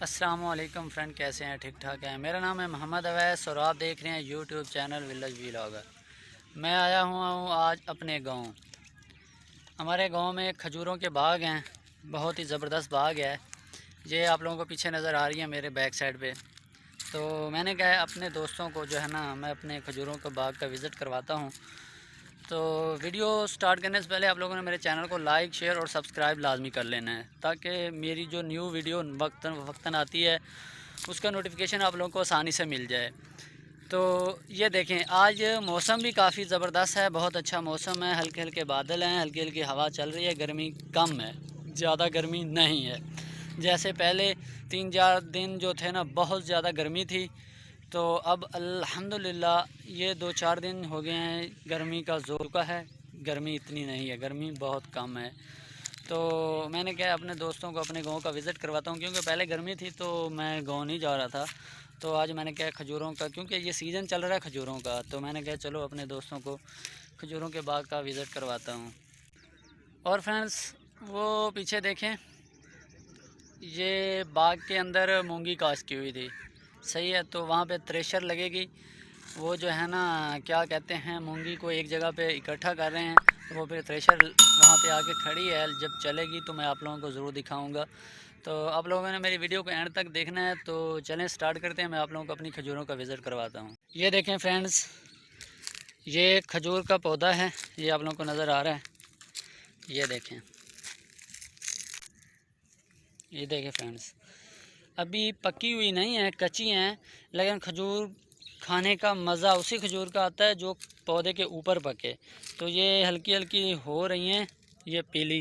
अस्सलामुअलैकुम फ्रेंड, कैसे हैं? ठीक ठाक हैं। मेरा नाम है मोहम्मद अवैस और आप देख रहे हैं यूट्यूब चैनल विलेज व्लॉगर। मैं आया हुआ हूँ आज अपने गांव। हमारे गांव में खजूरों के बाग हैं, बहुत ही ज़बरदस्त बाग है। ये आप लोगों को पीछे नज़र आ रही है मेरे बैक साइड पे। तो मैंने कहा अपने दोस्तों को जो है ना, मैं अपने खजूरों के बाग का विज़िट करवाता हूँ। तो वीडियो स्टार्ट करने से पहले आप लोगों ने मेरे चैनल को लाइक, शेयर और सब्सक्राइब लाजमी कर लेना है, ताकि मेरी जो न्यू वीडियो वक्तन आती है उसका नोटिफिकेशन आप लोगों को आसानी से मिल जाए। तो ये देखें, आज मौसम भी काफ़ी ज़बरदस्त है, बहुत अच्छा मौसम है। हल्के हल्के बादल हैं, हल्की हल्की हवा चल रही है, गर्मी कम है, ज़्यादा गर्मी नहीं है। जैसे पहले 3-4 दिन जो थे ना, बहुत ज़्यादा गर्मी थी। तो अब अल्हम्दुलिल्लाह ये 2-4 दिन हो गए हैं, गर्मी का ज़ोर का है। गर्मी इतनी नहीं है, गर्मी बहुत कम है। तो मैंने क्या अपने दोस्तों को अपने गांव का विज़िट करवाता हूँ, क्योंकि पहले गर्मी थी तो मैं गांव नहीं जा रहा था। तो आज मैंने क्या खजूरों का, क्योंकि ये सीज़न चल रहा है खजूरों का, तो मैंने कहा चलो अपने दोस्तों को खजूरों के बाग का विज़िट करवाता हूँ। और फ्रेंड्स, वो पीछे देखें, ये बाग के अंदर मूंगी काश्त की हुई थी, सही है। तो वहाँ पे थ्रेशर लगेगी, वो जो है ना, क्या कहते हैं, मूंगी को एक जगह पे इकट्ठा कर रहे हैं। तो वो फिर थ्रेशर वहाँ पे आके खड़ी है, जब चलेगी तो मैं आप लोगों को ज़रूर दिखाऊंगा। तो आप लोगों ने मेरी वीडियो को एंड तक देखना है। तो चलें स्टार्ट करते हैं, मैं आप लोगों को अपनी खजूरों का विज़िट करवाता हूँ। ये देखें फ्रेंड्स, ये खजूर का पौधा है, ये आप लोगों को नज़र आ रहा है। ये देखें, ये देखें फ्रेंड्स, अभी पकी हुई नहीं है, कच्ची हैं, लेकिन खजूर खाने का मज़ा उसी खजूर का आता है जो पौधे के ऊपर पके। तो ये हल्की हल्की हो रही हैं, ये पीली।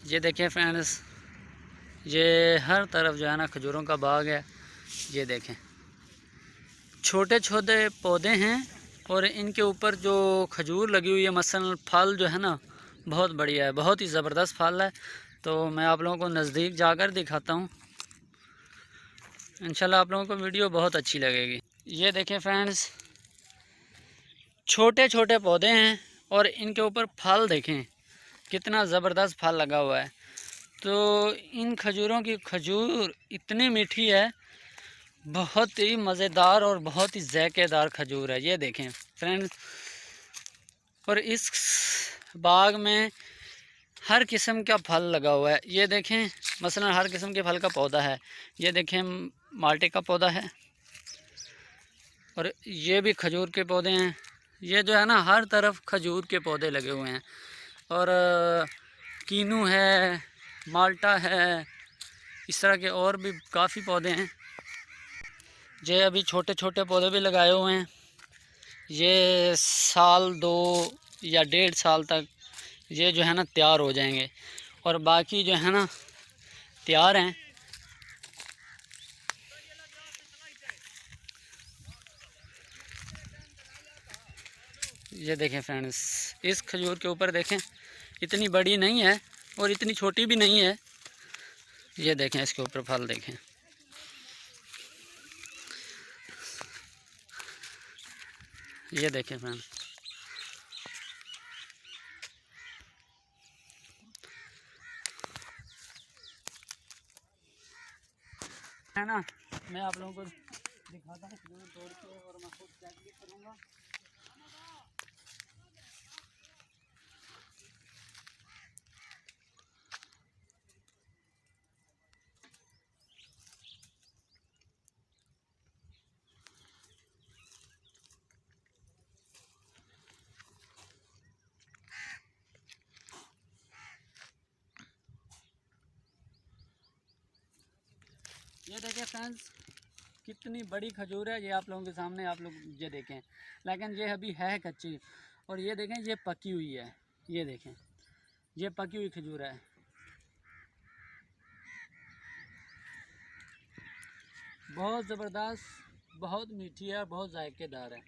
ये देखें फ्रेंड्स, ये हर तरफ जो है ना खजूरों का बाग है। ये देखें, छोटे छोटे पौधे हैं और इनके ऊपर जो खजूर लगी हुई है, मसलन फल जो है ना, बहुत बढ़िया है, बहुत ही ज़बरदस्त फल है। तो मैं आप लोगों को नज़दीक जाकर दिखाता हूँ, इंशाल्लाह आप लोगों को वीडियो बहुत अच्छी लगेगी। ये देखें फ्रेंड्स, छोटे छोटे पौधे हैं और इनके ऊपर फल देखें, कितना ज़बरदस्त फल लगा हुआ है। तो इन खजूरों की खजूर इतनी मीठी है, बहुत ही मज़ेदार और बहुत ही ज़ायकेदार खजूर है। ये देखें फ्रेंड्स, और इस बाग में हर किस्म का फल लगा हुआ है। ये देखें, मसलन हर किस्म के फल का पौधा है। ये देखें, माल्टे का पौधा है और ये भी खजूर के पौधे हैं। ये जो है ना, हर तरफ खजूर के पौधे लगे हुए हैं। और कीनू है, माल्टा है, इस तरह के और भी काफ़ी पौधे हैं। ये अभी छोटे छोटे पौधे भी लगाए हुए हैं। ये साल 2 या 1.5 साल तक ये जो है ना तैयार हो जाएंगे, और बाकी जो है ना तैयार हैं। ये देखें फ्रेंड्स, इस खजूर के ऊपर देखें, इतनी बड़ी नहीं है और इतनी छोटी भी नहीं है। ये देखें, इसके ऊपर फल देखें। ये देखें फ्रेंड्स, है ना, मैं आप लोगों को दिखाता हूँ खजूर तोड़ के, और मैं खुद चेक भी करूँगा। ये देखें फ्रेंड्स, कितनी बड़ी खजूर है। ये आप लोगों के सामने, आप लोग ये देखें, लेकिन ये अभी है कच्ची। और ये देखें, ये पकी हुई है। ये देखें, ये पकी हुई खजूर है, बहुत ज़बरदस्त, बहुत मीठी है, बहुत जायकेदार है।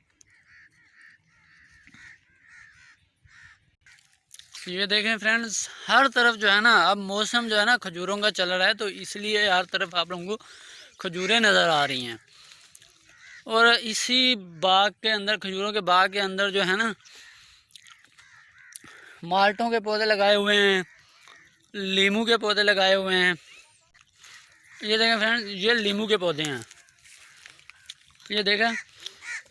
ये देखें फ्रेंड्स, हर तरफ जो है ना, अब मौसम जो है ना खजूरों का चल रहा है, तो इसलिए हर तरफ आप लोगों को खजूरें नज़र आ रही हैं। और इसी बाग के अंदर, खजूरों के बाग के अंदर जो है ना, माल्टों के पौधे लगाए हुए हैं, लीमू के पौधे लगाए हुए हैं। ये देखें फ्रेंड्स, ये नींबू के पौधे हैं, ये देखें।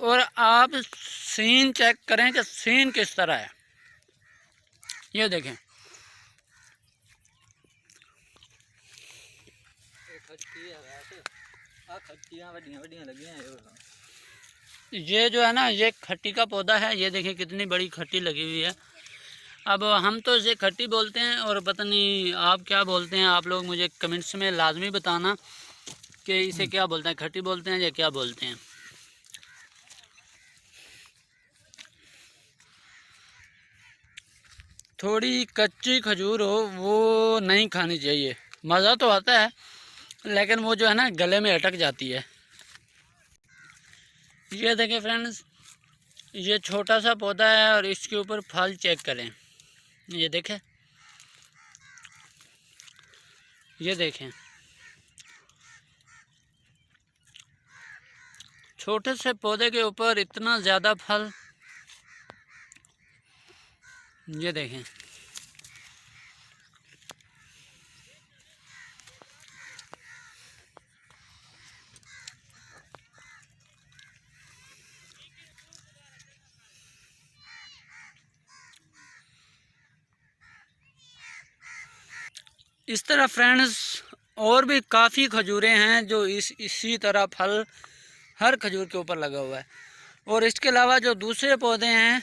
और आप सीन चेक करें कि सीन किस तरह है, ये देखें। ये जो है ना, ये खट्टी का पौधा है, ये देखें कितनी बड़ी खट्टी लगी हुई है। अब हम तो इसे खट्टी बोलते हैं, और पता नहीं आप क्या बोलते हैं। आप लोग मुझे कमेंट्स में लाजमी बताना कि इसे क्या बोलते हैं, खट्टी बोलते हैं या क्या बोलते हैं। थोड़ी कच्ची खजूर हो वो नहीं खानी चाहिए, मज़ा तो आता है लेकिन वो जो है ना गले में अटक जाती है। ये देखें फ्रेंड्स, ये छोटा सा पौधा है और इसके ऊपर फल चेक करें, ये देखें, ये देखें। छोटे से पौधे के ऊपर इतना ज़्यादा फल, ये देखें। इस तरह फ्रेंड्स और भी काफ़ी खजूरें हैं जो इसी तरह फल हर खजूर के ऊपर लगा हुआ है। और इसके अलावा जो दूसरे पौधे हैं,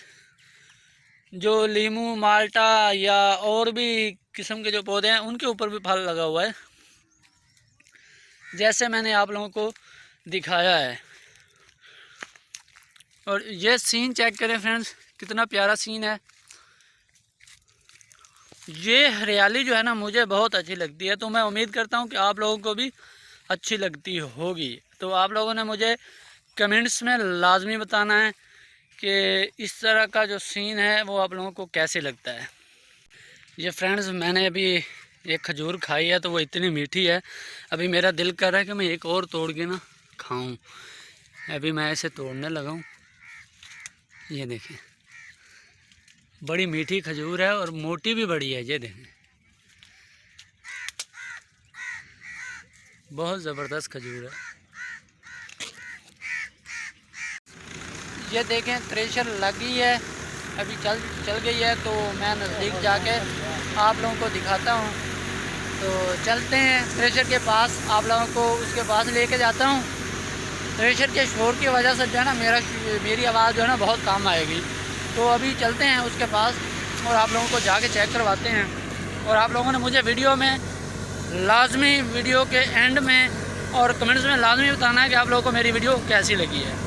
जो लीमू, माल्टा या और भी किस्म के जो पौधे हैं, उनके ऊपर भी फल लगा हुआ है, जैसे मैंने आप लोगों को दिखाया है। और ये सीन चेक करें फ्रेंड्स, कितना प्यारा सीन है। ये हरियाली जो है ना मुझे बहुत अच्छी लगती है, तो मैं उम्मीद करता हूँ कि आप लोगों को भी अच्छी लगती होगी। तो आप लोगों ने मुझे कमेंट्स में लाजमी बताना है कि इस तरह का जो सीन है वो आप लोगों को कैसे लगता है। ये फ्रेंड्स मैंने अभी एक खजूर खाई है तो वो इतनी मीठी है, अभी मेरा दिल कर रहा है कि मैं एक और तोड़ के ना खाऊं। अभी मैं इसे तोड़ने लगा हूँ, ये देखें, बड़ी मीठी खजूर है और मोटी भी बड़ी है, ये देखें, बहुत ज़बरदस्त खजूर है। ये देखें थ्रेशर लगी है, अभी चल गई है, तो मैं नज़दीक जाके आप लोगों को दिखाता हूँ। तो चलते हैं थ्रेशर के पास, आप लोगों को उसके पास लेके जाता हूँ। थ्रेशर के शोर की वजह से जो है ना मेरी आवाज़ जो है ना बहुत काम आएगी। तो अभी चलते हैं उसके पास और आप लोगों को जाके चेक करवाते हैं। और आप लोगों ने मुझे वीडियो में लाजमी, वीडियो के एंड में और कमेंट्स में लाजमी बताना है कि आप लोगों को मेरी वीडियो कैसी लगी है।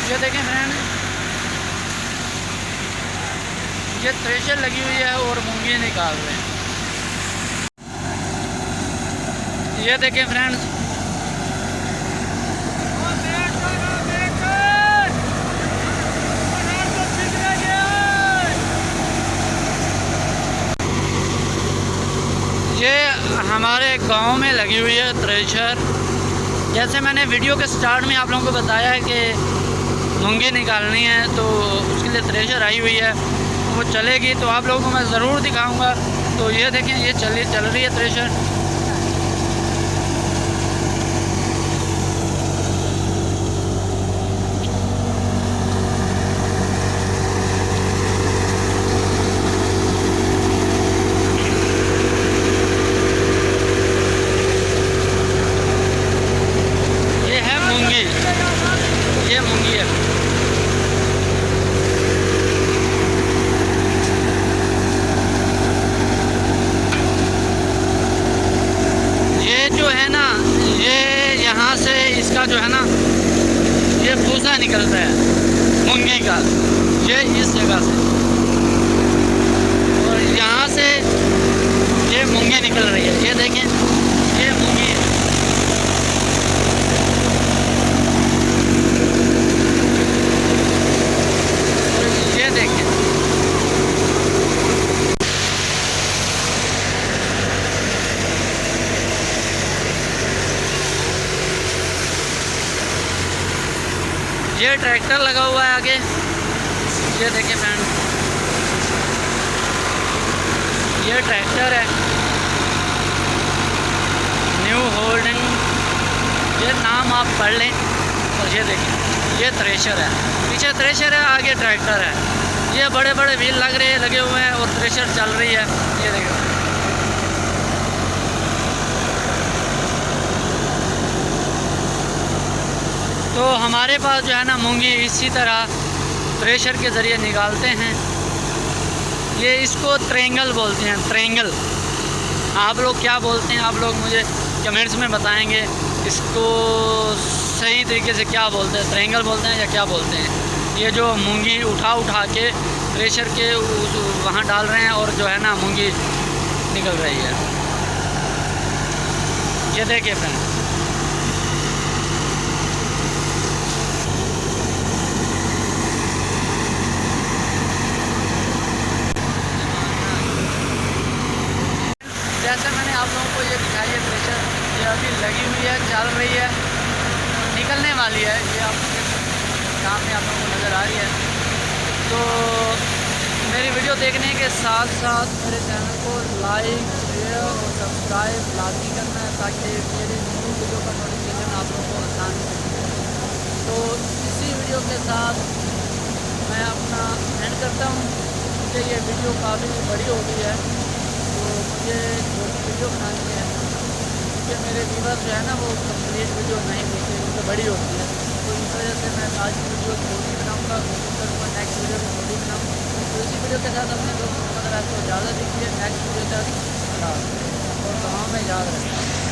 ये देखें फ्रेंड, ये थ्रेशर लगी हुई है और मूंगी निकाल रहे हैं। ये देखें फ्रेंड्स, ये हमारे गांव में लगी हुई है थ्रेशर। जैसे मैंने वीडियो के स्टार्ट में आप लोगों को बताया है कि मूंगी निकालनी है, तो उसके लिए थ्रेशर आई हुई है, वो चलेगी तो आप लोगों को मैं ज़रूर दिखाऊंगा। तो ये देखें, ये चल रही है थ्रेशर। ये मूंगी है। ये जो है ना, ये यहाँ से इसका जो है ना ये भूसा निकलता है मूंगी का, ये इस जगह से, और यहाँ से ये मूंगी निकल रही है। ये देखें, ये मूंगी है। ये देखें, ये ट्रैक्टर लगा हुआ है आगे, ये देखिए फ्रेंड, ये ट्रैक्टर है न्यू होल्डिंग, ये नाम आप पढ़ लें। और ये देखिए ये थ्रेशर है, पीछे थ्रेशर है, आगे ट्रैक्टर है। ये बड़े बड़े व्हील लगे हुए हैं और थ्रेशर चल रही है, ये देखिए। तो हमारे पास जो है ना मूंगी इसी तरह थ्रेशर के ज़रिए निकालते हैं। ये इसको ट्रेंगल बोलते हैं, ट्रेंगल। आप लोग क्या बोलते हैं, आप लोग मुझे कमेंट्स में बताएंगे इसको सही तरीके से क्या बोलते हैं, ट्रेंगल बोलते हैं या क्या बोलते हैं। ये जो मूंगी उठा के थ्रेशर के वहाँ डाल रहे हैं और जो है ना मूंगी निकल रही है, ये देखिए फ्रेंड। जैसे मैंने आप लोगों को ये दिखाई है थ्रेशर, ये अभी लगी हुई है, चल रही है, निकलने वाली है। ये आप सामने आप लोगों को नज़र आ रही है। तो मेरी वीडियो देखने के साथ साथ मेरे चैनल को लाइक, शेयर और सब्सक्राइब लाजमी करना है, ताकि मेरी न्यू वीडियो का नोटिफिकेशन आप लोगों को आसान हो। तो इसी वीडियो के साथ मैं अपना एंड करता हूँ, क्योंकि ये वीडियो काफ़ी बड़ी हो गई है। तो मुझे छोटी वीडियो बनानी है, क्योंकि मेरे व्यूअर्स जो है ना वो कंप्लीट वीडियो नहीं देखते, उनसे बड़ी होती है। तो इस वजह से मैं आज की वीडियो छोटी बनाऊँगा, कोशिश करूँगा नेक्स्ट वीडियो में छोटी बनाऊँ। तो इसी वीडियो के साथ अपने दोस्तों को इजाज़त दीजिए। नेक्स्ट वीडियो तक और गाँव में याद रखें।